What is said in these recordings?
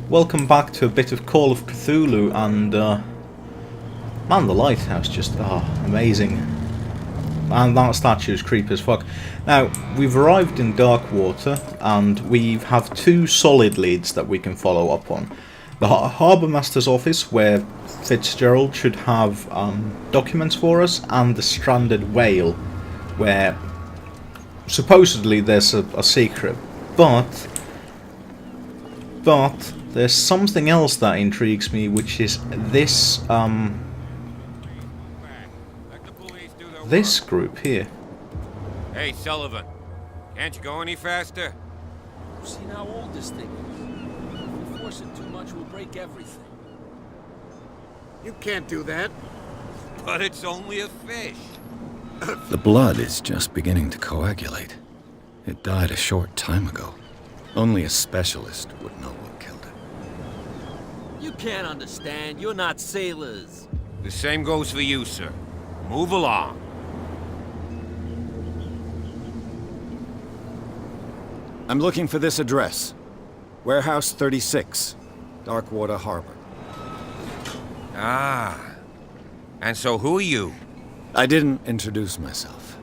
Welcome back to a bit of Call of Cthulhu, and man, the lighthouse just amazing. And that statue is creepy as fuck. Now, we've arrived in Darkwater, and we have two solid leads that we can follow up on. The Harbour Master's office, where Fitzgerald should have documents for us, and the stranded whale, where supposedly there's a secret. But there's something else that intrigues me, which is this this group here. Hey, Sullivan, can't you go any faster? You've seen how old this thing is. If we force it too much, we'll break everything. You can't do that. But it's only a fish. The blood is just beginning to coagulate. It died a short time ago. Only a specialist would know what killed it. You can't understand. You're not sailors. The same goes for you, sir. Move along. I'm looking for this address. Warehouse 36, Darkwater Harbor. Ah. And so who are you? I didn't introduce myself.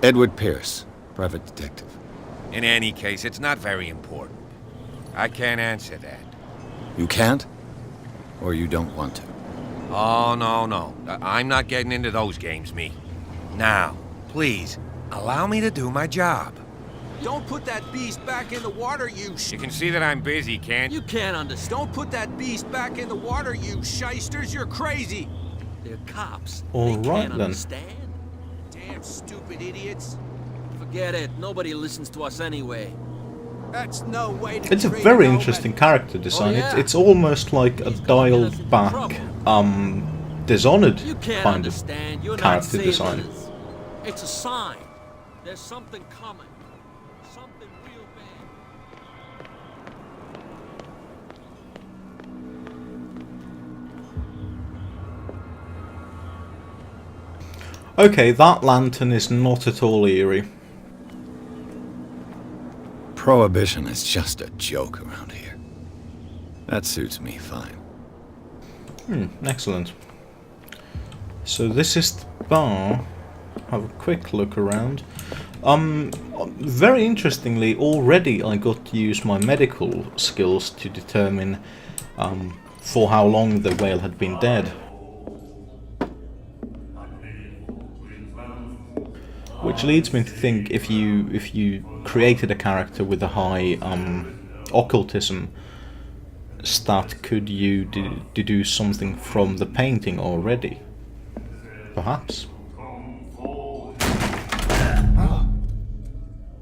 Edward Pierce, private detective. In any case, it's not very important. I can't answer that. You can't? Or you don't want to? Oh, no. I'm not getting into those games, me. Now, please, allow me to do my job. Don't put that beast back in the water, you You can see that I'm busy, can't you? You can't understand. Don't put that beast back in the water, you shysters. You're crazy. They're cops. All They right, can't then. understand. Damn stupid idiots. Forget it. Nobody listens to us anyway. That's no way to It's a treat very an interesting omen. character design. Oh, yeah. It's almost like a He's gonna get us dialed into back, trouble. Dishonored You can't kind of understand. You're not character sailors. design. It's a sign. There's something coming. Something real bad. Okay, that lantern is not at all eerie. Prohibition is just a joke around here. That suits me fine. Excellent. So this is the bar. Have a quick look around. Very interestingly, already I got to use my medical skills to determine for how long the whale had been dead. Which leads me to think if you created a character with a high occultism stat, could you deduce something from the painting already? Perhaps.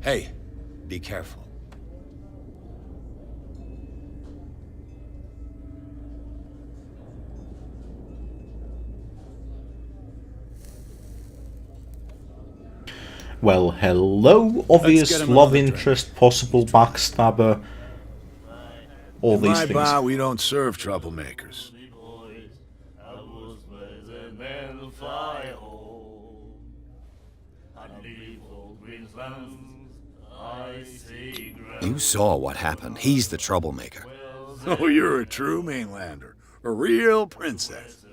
Hey, be careful. Well, hello, obvious get him love another interest, possible backstabber, all these My things. bar, we don't serve troublemakers. You saw what happened. He's the troublemaker. Oh, you're a true mainlander. A real princess.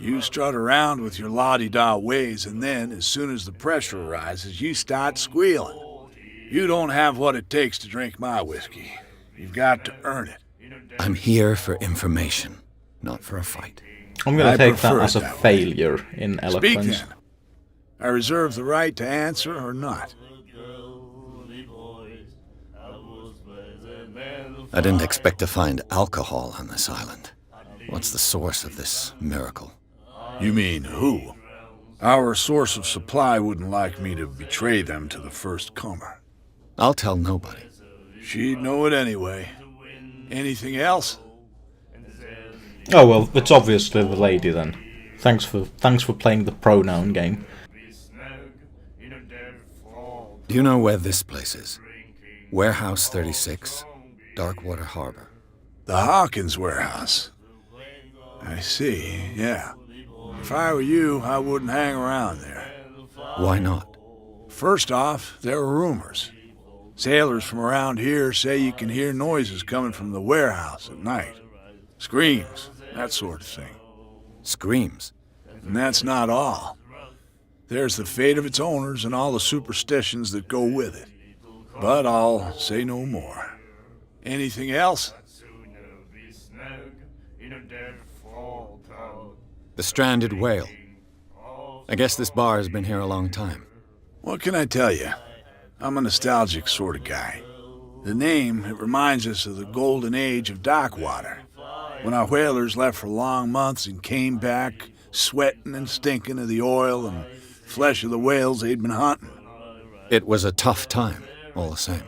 You strut around with your la-di-da ways, and then, as soon as the pressure rises, you start squealing. You don't have what it takes to drink my whiskey. You've got to earn it. I'm here for information, not for a fight. I'm going I to take that prefer as it a that way. failure in Speak eloquence. then. I reserve the right to answer or not. I didn't expect to find alcohol on this island. What's the source of this miracle? You mean who? Our source of supply wouldn't like me to betray them to the first comer. I'll tell nobody. She'd know it anyway. Anything else? Oh well, it's obviously the lady then. Thanks for playing the pronoun game. Do you know where this place is? Warehouse 36, Darkwater Harbor. The Hawkins warehouse. I see, yeah. If I were you, I wouldn't hang around there. Why not? First off, there are rumors. Sailors from around here say you can hear noises coming from the warehouse at night. Screams, that sort of thing. Screams. And that's not all. There's the fate of its owners and all the superstitions that go with it. But I'll say no more. Anything else? The stranded whale. I guess this bar has been here a long time. What can I tell you? I'm a nostalgic sort of guy. The name, it reminds us of the golden age of dockwater, when our whalers left for long months and came back sweating and stinking of the oil and flesh of the whales they'd been hunting. It was a tough time, all the same.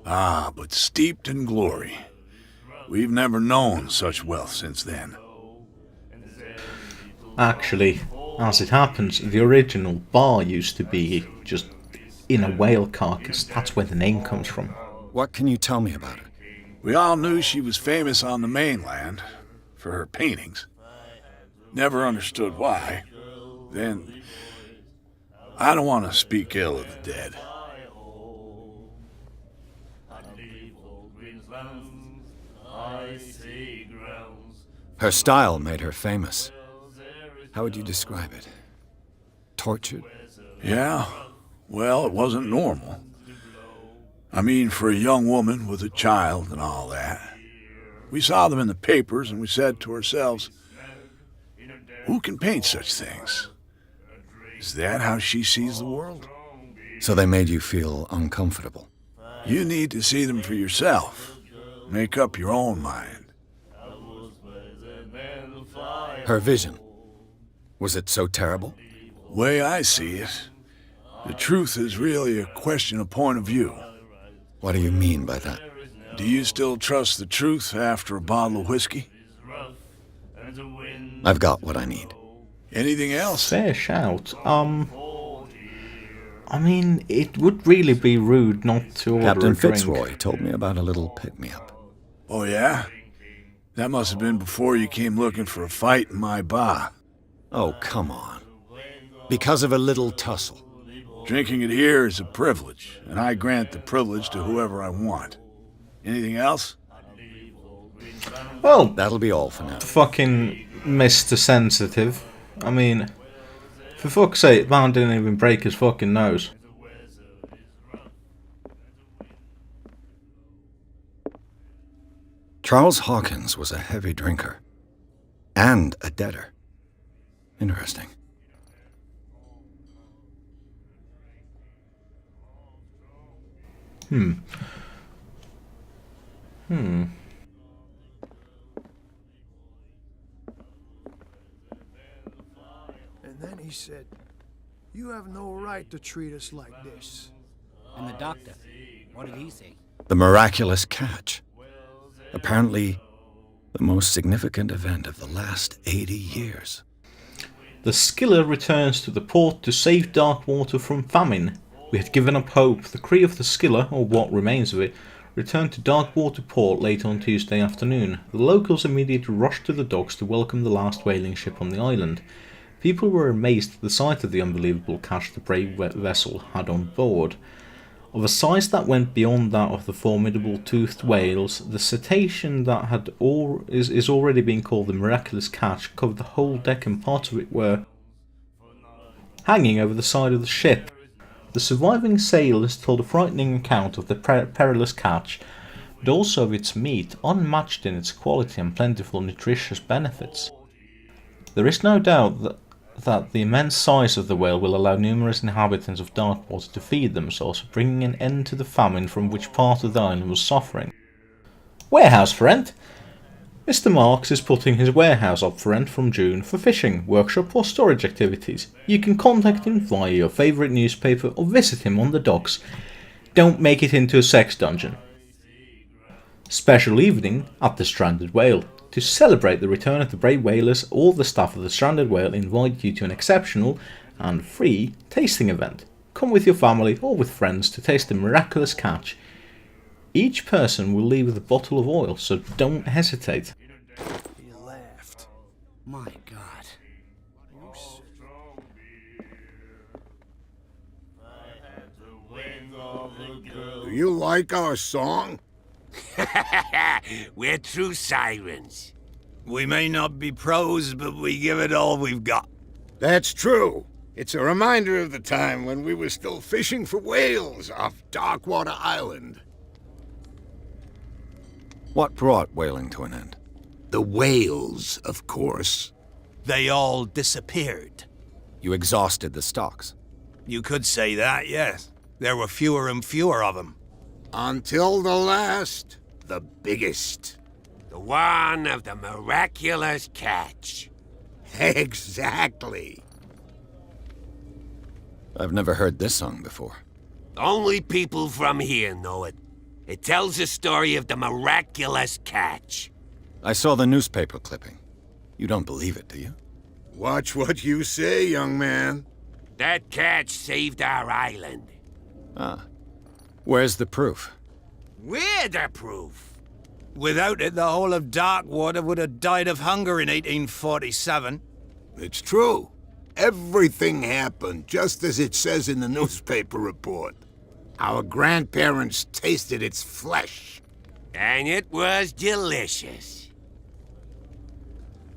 Ah, but steeped in glory. We've never known such wealth since then. Actually, as it happens, the original bar used to be just in a whale carcass. That's where the name comes from. What can you tell me about it? We all knew she was famous on the mainland for her paintings. Never understood why. Then, I don't want to speak ill of the dead. Her style made her famous. How would you describe it? Tortured? Yeah, well, it wasn't normal. I mean, for a young woman with a child and all that. We saw them in the papers and we said to ourselves, who can paint such things? Is that how she sees the world? So they made you feel uncomfortable. You need to see them for yourself. Make up your own mind. Her vision. Was it so terrible? Way I see it, the truth is really a question of point of view. What do you mean by that? Do you still trust the truth after a bottle of whiskey? I've got what I need. Anything else? Fair shout. I mean, it would really be rude not to order Captain a drink. Fitzroy told me about a little pick-me-up. Oh, yeah? That must have been before you came looking for a fight in my bar. Oh, come on. Because of a little tussle. Drinking it here is a privilege, and I grant the privilege to whoever I want. Anything else? Well, That'll be all for now. fucking Mr. Sensitive. I mean, for fuck's sake, man didn't even break his fucking nose. Charles Hawkins was a heavy drinker. And a debtor. Interesting. And then he said, "You have no right to treat us like this." And the doctor, what did he say? The miraculous catch. Apparently, the most significant event of the last 80 years. The Skiller returns to the port to save Darkwater from famine. We had given up hope. The crew of the Skiller, or what remains of it, returned to Darkwater port late on Tuesday afternoon. The locals immediately rushed to the docks to welcome the last whaling ship on the island. People were amazed at the sight of the unbelievable catch the brave vessel had on board. Of a size that went beyond that of the formidable toothed whales, the cetacean that is already being called the miraculous catch covered the whole deck, and parts of it were hanging over the side of the ship. The surviving sailors told a frightening account of the perilous catch, but also of its meat, unmatched in its quality and plentiful nutritious benefits. There is no doubt that the immense size of the whale will allow numerous inhabitants of Darkwater to feed themselves, bringing an end to the famine from which part of the island was suffering. Warehouse for rent? Mr. Marks is putting his warehouse up for rent from June for fishing, workshop or storage activities. You can contact him via your favourite newspaper or visit him on the docks. Don't make it into a sex dungeon. Special evening at the Stranded Whale. To celebrate the return of the brave whalers, all the staff of the Stranded Whale invite you to an exceptional and free tasting event. Come with your family or with friends to taste the miraculous catch. Each person will leave with a bottle of oil, so don't hesitate. He laughed. My God. you like our song? We're true sirens. We may not be pros, but we give it all we've got. That's true. It's a reminder of the time when we were still fishing for whales off Darkwater Island. What brought whaling to an end? The whales, of course. They all disappeared. You exhausted the stocks. You could say that, yes. There were fewer and fewer of them. Until the last, the biggest. The one of the miraculous catch. Exactly. I've never heard this song before. Only people from here know it. It tells the story of the miraculous catch. I saw the newspaper clipping. You don't believe it, do you? Watch what you say, young man. That catch saved our island. Ah. Where's the proof? We're the proof. Without it, the whole of Darkwater would have died of hunger in 1847. It's true. Everything happened just as it says in the newspaper report. Our grandparents tasted its flesh. And it was delicious.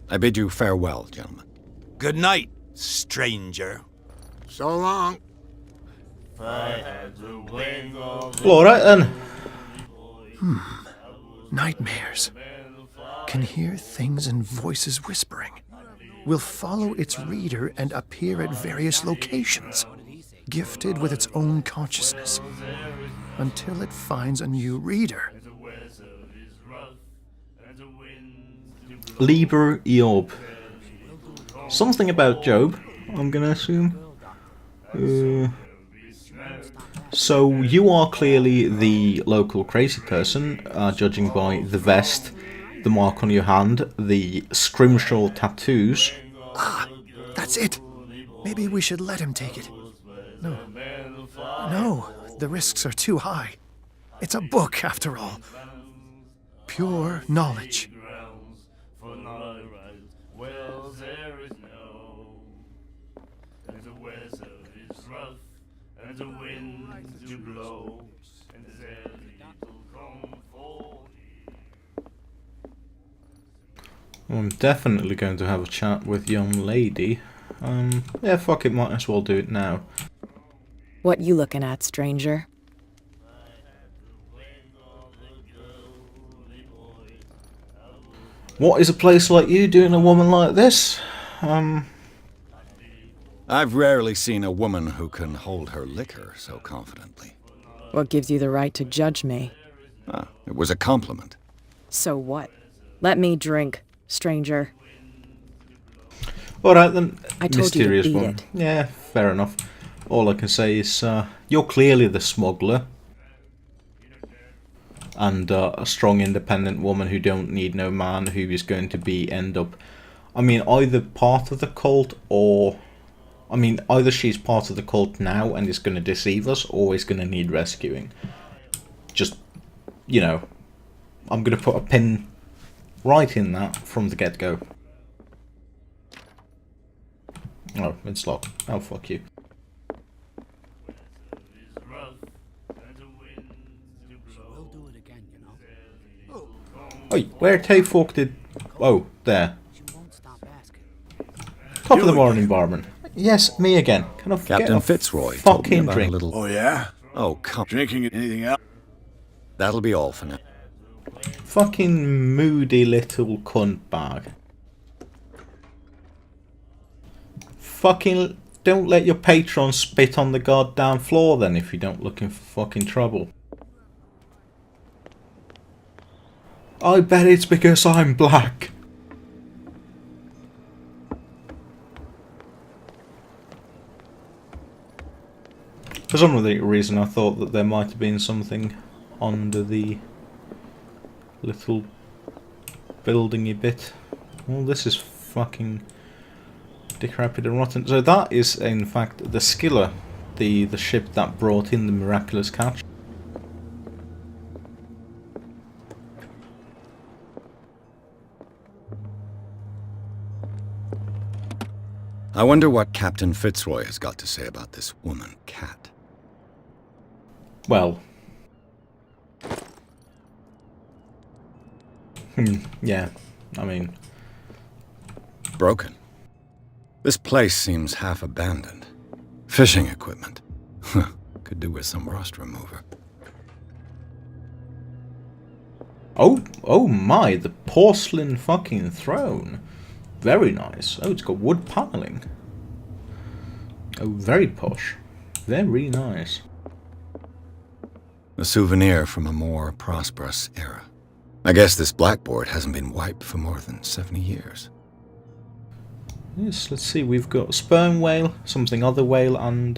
I bid you farewell, gentlemen. Good night, stranger. So long. Alright then. Nightmares. Can hear things and voices whispering. Will follow its reader and appear at various locations, gifted with its own consciousness, until it finds a new reader. Liber Job. Something about Job, I'm gonna assume. So you are clearly the local crazy person, judging by the vest, the mark on your hand, the scrimshaw tattoos. Ah, that's it. Maybe we should let him take it. No. No, the risks are too high. It's a book, after all. Pure knowledge. I'm definitely going to have a chat with young lady. Yeah, fuck it, might as well do it now. What you looking at, stranger? What is a place like you doing a woman like this? I've rarely seen a woman who can hold her liquor so confidently. What gives you the right to judge me? Ah, it was a compliment. So what? Let me drink, stranger. Alright then, I told mysterious you to beat one. it. Yeah, fair enough. All I can say is, you're clearly the smuggler. And a strong independent woman who don't need no man, who is going to end up, I mean, either part of the cult or, I mean, either she's part of the cult now and is going to deceive us, or is going to need rescuing. Just, you know, I'm going to put a pin right in that from the get-go. Oh, it's locked. Oh, fuck you. We'll do it again, you know. Oi, where the fuck did... Oh, there. She won't stop asking. Top of the morning, barman. Yes, me again. Can I get Captain a Fitzroy told me fucking about drink? a little... Oh, yeah? Oh, come. Drinking anything else? That'll be all for now. Fucking moody little cunt bag. Fucking don't let your patron spit on the goddamn floor then if you don't looking for fucking trouble. I bet it's because I'm black. For some reason I thought that there might have been something under the little buildingy bit. Well, this is fucking decrepit and rotten. So that is in fact the Skiller, the ship that brought in the miraculous catch. I wonder what Captain Fitzroy has got to say about this woman, Cat. Well, Yeah, I mean... Broken. This place seems half abandoned. Fishing equipment. Could do with some rust remover. Oh my, the porcelain fucking throne. Very nice. Oh, it's got wood paneling. Oh, very posh. Very nice. A souvenir from a more prosperous era. I guess this blackboard hasn't been wiped for more than 70 years. Yes, let's see, we've got sperm whale, something other whale, and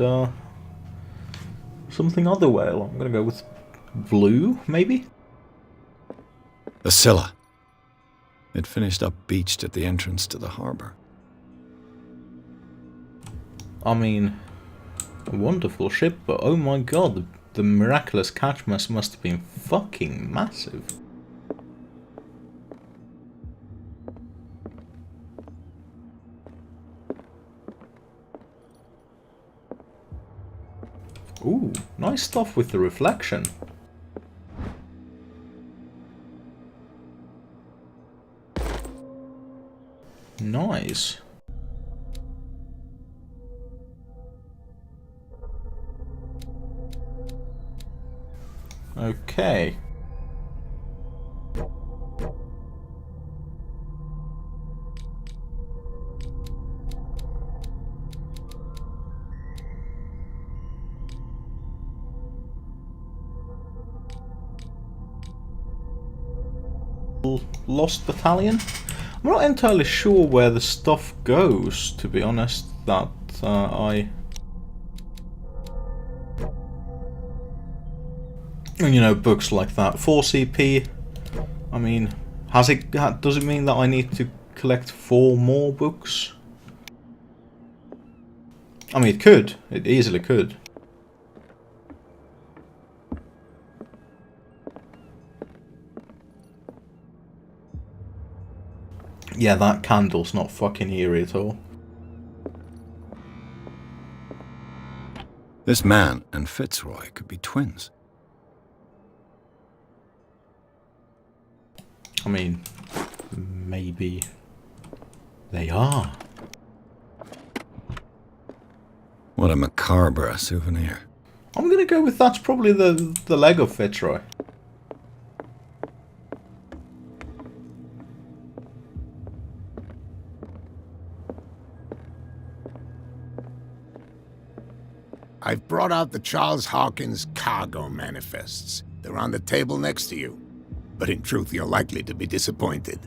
something other whale. I'm gonna go with blue, maybe? The Scylla. It finished up beached at the entrance to the harbor. I mean, a wonderful ship, but oh my god, the miraculous catch must have been fucking massive. Ooh, nice stuff with the reflection. Nice. Okay. Lost Battalion? I'm not entirely sure where the stuff goes, to be honest, that you know, books like that. 4CP, I mean, does it mean that I need to collect 4 more books? I mean, it easily could. Yeah, that candle's not fucking eerie at all. This man and Fitzroy could be twins. I mean, maybe they are. What a macabre souvenir. I'm gonna go with that's probably the leg of Fitzroy. I've brought out the Charles Hawkins cargo manifests. They're on the table next to you. But in truth, you're likely to be disappointed.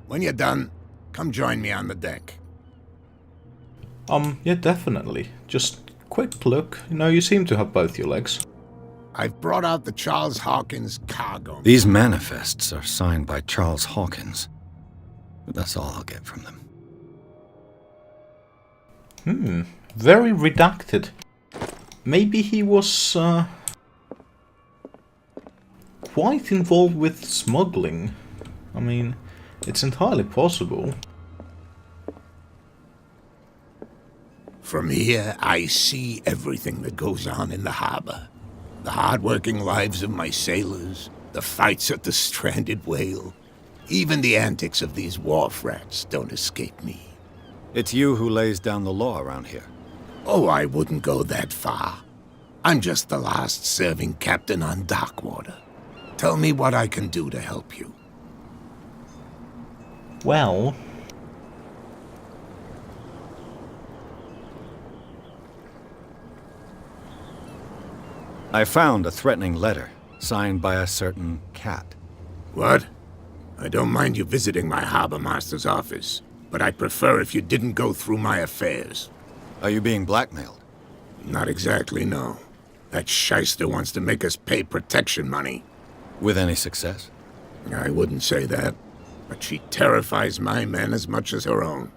When you're done, come join me on the deck. Yeah, definitely. Just quick look. You know, you seem to have both your legs. I've brought out the Charles Hawkins cargo. These manifests are signed by Charles Hawkins. But that's all I'll get from them. Very redacted. Maybe he was quite involved with smuggling. I mean, it's entirely possible. From here, I see everything that goes on in the harbor. The hard-working lives of my sailors, the fights at the stranded whale. Even the antics of these wharf rats don't escape me. It's you who lays down the law around here. Oh, I wouldn't go that far. I'm just the last serving captain on Darkwater. Tell me what I can do to help you. Well... I found a threatening letter, signed by a certain cat. What? I don't mind you visiting my harbor master's office, but I'd prefer if you didn't go through my affairs. Are you being blackmailed? Not exactly, no. That shyster wants to make us pay protection money. With any success? I wouldn't say that, but she terrifies my men as much as her own.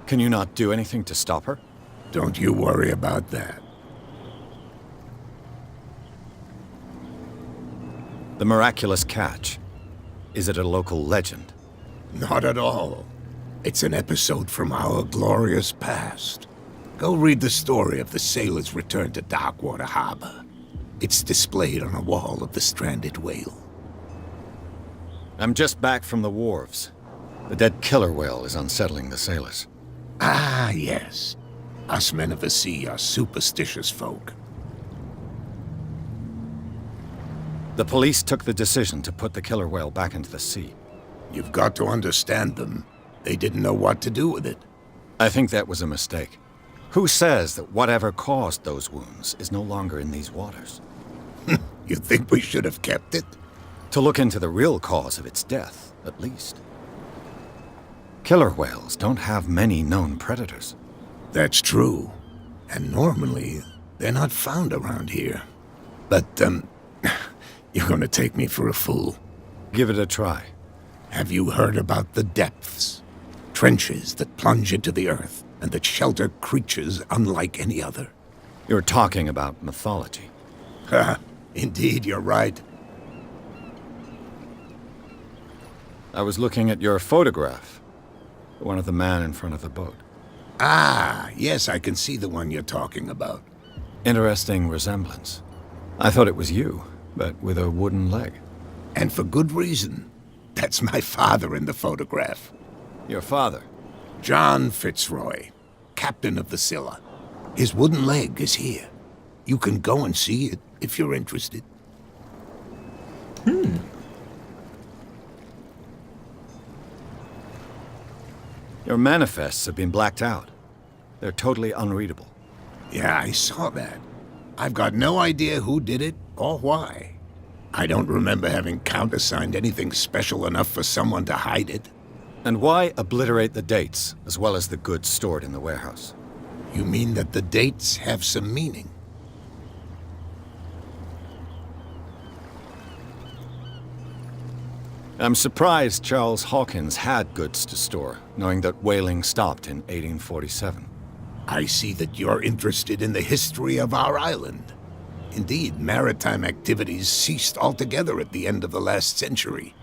Can you not do anything to stop her? Don't you worry about that. The miraculous catch. Is it a local legend? Not at all. It's an episode from our glorious past. Go read the story of the sailor's return to Darkwater Harbor. It's displayed on a wall of the stranded whale. I'm just back from the wharves. The dead killer whale is unsettling the sailors. Ah, yes. Us men of the sea are superstitious folk. The police took the decision to put the killer whale back into the sea. You've got to understand them. They didn't know what to do with it. I think that was a mistake. Who says that whatever caused those wounds is no longer in these waters? You think we should have kept it? To look into the real cause of its death, at least. Killer whales don't have many known predators. That's true. And normally, they're not found around here. But, you're gonna take me for a fool. Give it a try. Have you heard about the depths? Trenches that plunge into the earth and that shelter creatures unlike any other. You're talking about mythology. Ha! Indeed, you're right. I was looking at your photograph. One of the man in front of the boat. Ah, yes, I can see the one you're talking about. Interesting resemblance. I thought it was you, but with a wooden leg. And for good reason. That's my father in the photograph. Your father? John Fitzroy, captain of the Scylla. His wooden leg is here. You can go and see it if you're interested. Your manifests have been blacked out. They're totally unreadable. Yeah, I saw that. I've got no idea who did it or why. I don't remember having countersigned anything special enough for someone to hide it. And why obliterate the dates, as well as the goods stored in the warehouse? You mean that the dates have some meaning? I'm surprised Charles Hawkins had goods to store, knowing that whaling stopped in 1847. I see that you're interested in the history of our island. Indeed, maritime activities ceased altogether at the end of the last century.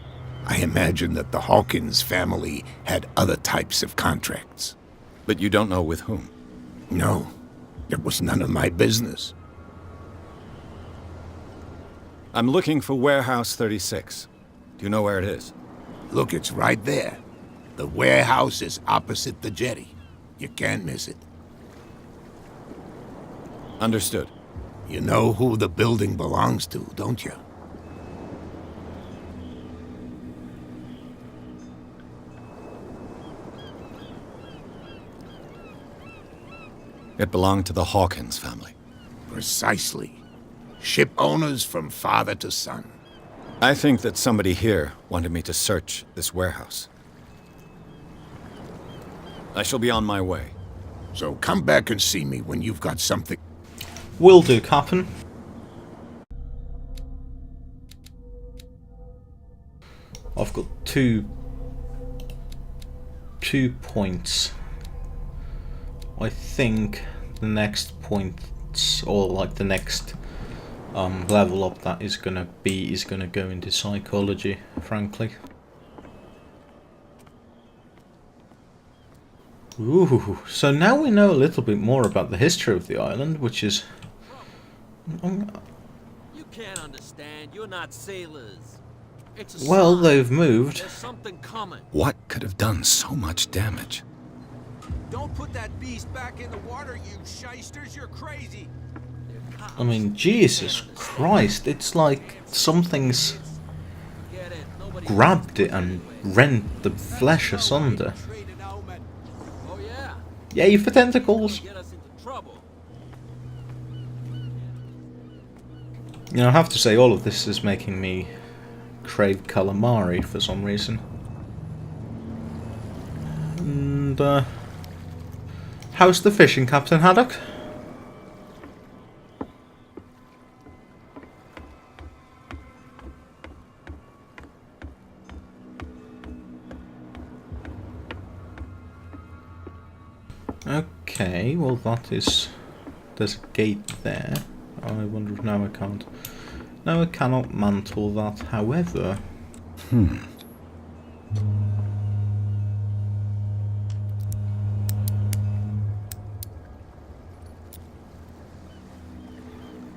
I imagine that the Hawkins family had other types of contracts. But you don't know with whom? No, it was none of my business. I'm looking for Warehouse 36. Do you know where it is? Look, it's right there. The warehouse is opposite the jetty. You can't miss it. Understood. You know who the building belongs to, don't you? It belonged to the Hawkins family. Precisely. Ship owners from father to son. I think that somebody here wanted me to search this warehouse. I shall be on my way. So come back and see me when you've got something. Will do, Captain. I've got two points. I think the next point, or like the next level up that is gonna go into psychology, frankly. Ooh, so now we know a little bit more about the history of the island, which is... You can't understand. You're not sailors. It's a well, sign. they've moved. There's something coming. What could have done so much damage? Don't put that beast back in the water, you shysters. You're crazy. I mean, Jesus Christ, it's like something's grabbed it and rent the flesh asunder. Oh yeah. Yay for tentacles! Get us into trouble. You know, I have to say, all of this is making me crave calamari for some reason. And, how's the fishing, Captain Haddock? Okay, well that is... there's a gate there. I wonder if now I can't... no, I cannot mantle that, however...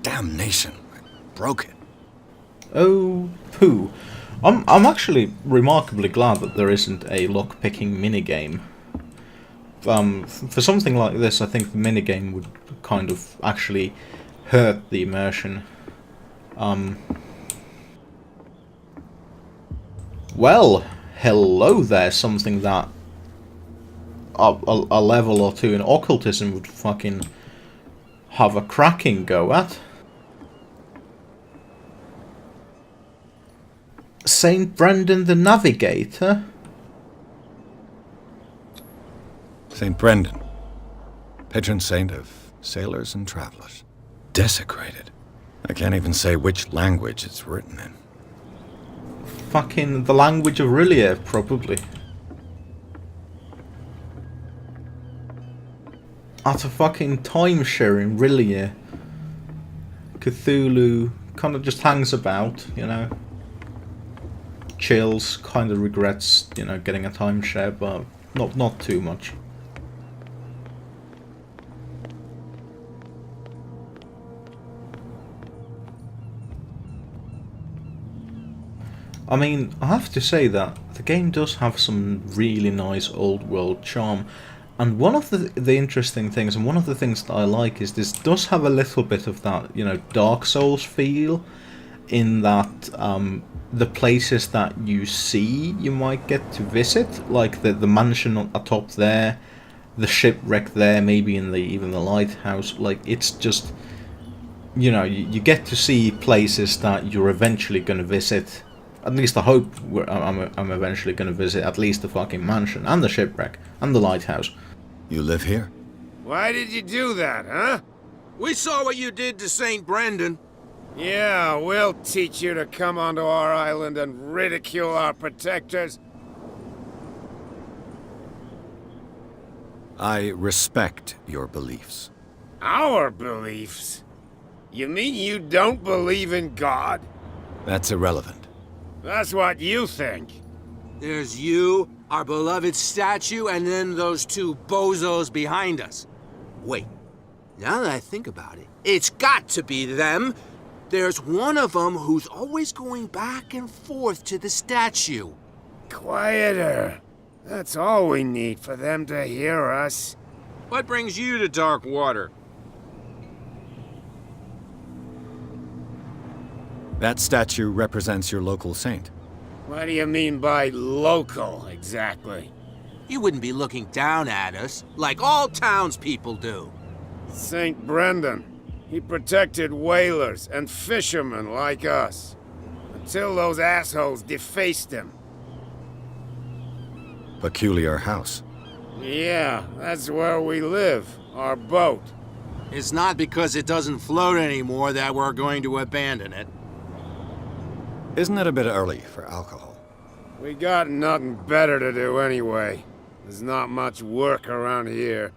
Damnation! I broke it. Oh, pooh. I'm actually remarkably glad that there isn't a lock-picking minigame. For something like this, I think the minigame would kind of actually hurt the immersion. Well, hello there, something that a level or two in occultism would fucking have a cracking go at. Saint Brendan the Navigator? St. Brendan, patron saint of sailors and travelers. Desecrated. I can't even say which language it's written in. Fucking the language of Rillier, probably. At a fucking timeshare in Rillier, Cthulhu kind of just hangs about, you know. Chills, kind of regrets, you know, getting a timeshare, but not too much. I mean, I have to say that the game does have some really nice old world charm, and one of the interesting things, and one of the things that I like, is this does have a little bit of that, you know, Dark Souls feel, in that the places that you see you might get to visit, like the mansion atop there, the shipwreck there, maybe in even the lighthouse. Like, it's just, you know, you get to see places that you're eventually going to visit. At least I hope I'm eventually going to visit at least the fucking mansion, and the shipwreck, and the lighthouse. You live here? Why did you do that, huh? We saw what you did to St. Brendan. Yeah, we'll teach you to come onto our island and ridicule our protectors. I respect your beliefs. Our beliefs? You mean you don't believe in God? That's irrelevant. That's what you think. There's you, our beloved statue, and then those two bozos behind us. Wait, now that I think about it, it's got to be them. There's one of them who's always going back and forth to the statue. Quieter. That's all we need for them to hear us. What brings you to Dark Water? That statue represents your local saint. What do you mean by local, exactly? You wouldn't be looking down at us, like all townspeople do. St. Brendan. He protected whalers and fishermen like us. Until those assholes defaced him. Peculiar house. Yeah, that's where we live. Our boat. It's not because it doesn't float anymore that we're going to abandon it. Isn't it a bit early for alcohol? We got nothing better to do anyway. There's not much work around here.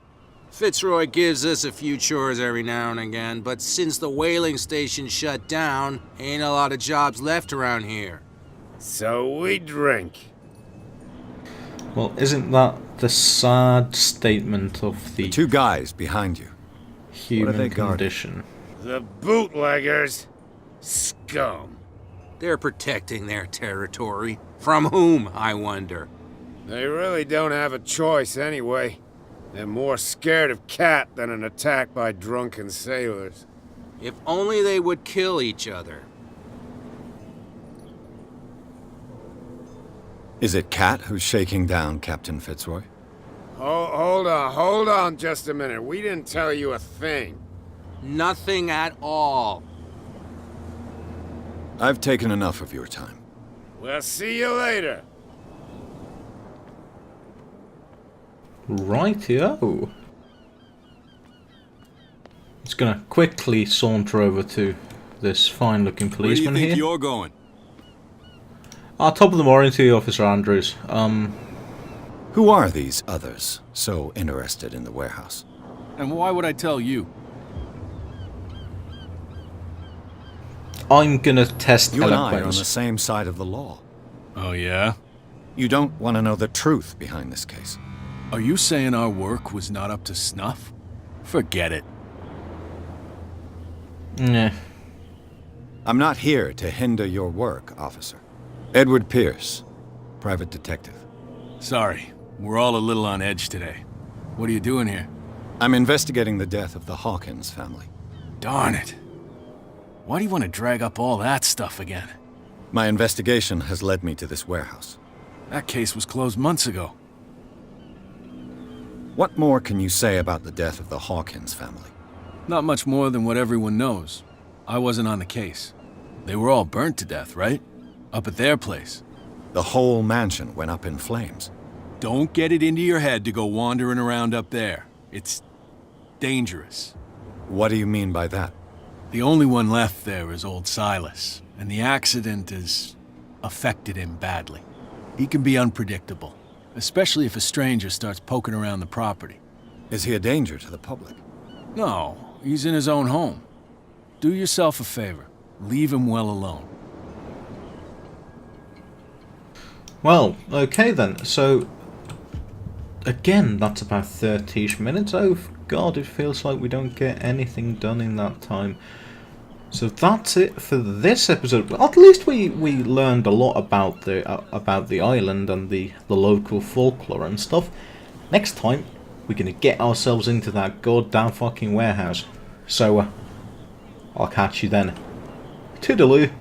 Fitzroy gives us a few chores every now and again, but since the whaling station shut down, ain't a lot of jobs left around here. So we drink. Well, isn't that the sad statement of the Two guys behind you. human condition? The bootleggers. Scum. They're protecting their territory. From whom, I wonder? They really don't have a choice anyway. They're more scared of Cat than an attack by drunken sailors. If only they would kill each other. Is it Cat who's shaking down Captain Fitzroy? Hold on just a minute. We didn't tell you a thing. Nothing at all. I've taken enough of your time. We'll see you later. Rightio. Just gonna quickly saunter over to this fine-looking policeman here. Where do you think you're going? Top of the morning to you, Officer Andrews. Who are these others so interested in the warehouse? And why would I tell you? I'm gonna test You and I are on the eloquence. same side of the law. Oh, yeah? You don't want to know the truth behind this case. Are you saying our work was not up to snuff? Forget it. Nah. I'm not here to hinder your work, officer. Edward Pierce, private detective. Sorry, we're all a little on edge today. What are you doing here? I'm investigating the death of the Hawkins family. Darn it. Why do you want to drag up all that stuff again? My investigation has led me to this warehouse. That case was closed months ago. What more can you say about the death of the Hawkins family? Not much more than what everyone knows. I wasn't on the case. They were all burnt to death, right? Up at their place. The whole mansion went up in flames. Don't get it into your head to go wandering around up there. It's dangerous. What do you mean by that? The only one left there is old Silas, and the accident has affected him badly. He can be unpredictable, especially if a stranger starts poking around the property. Is he a danger to the public? No, he's in his own home. Do yourself a favor. Leave him well alone. Well, okay then. So, again, that's about 30-ish minutes. Oh, God, it feels like we don't get anything done in that time. So that's it for this episode. Well, at least we learned a lot about the island and the local folklore and stuff. Next time, we're going to get ourselves into that goddamn fucking warehouse. So, I'll catch you then. Toodaloo.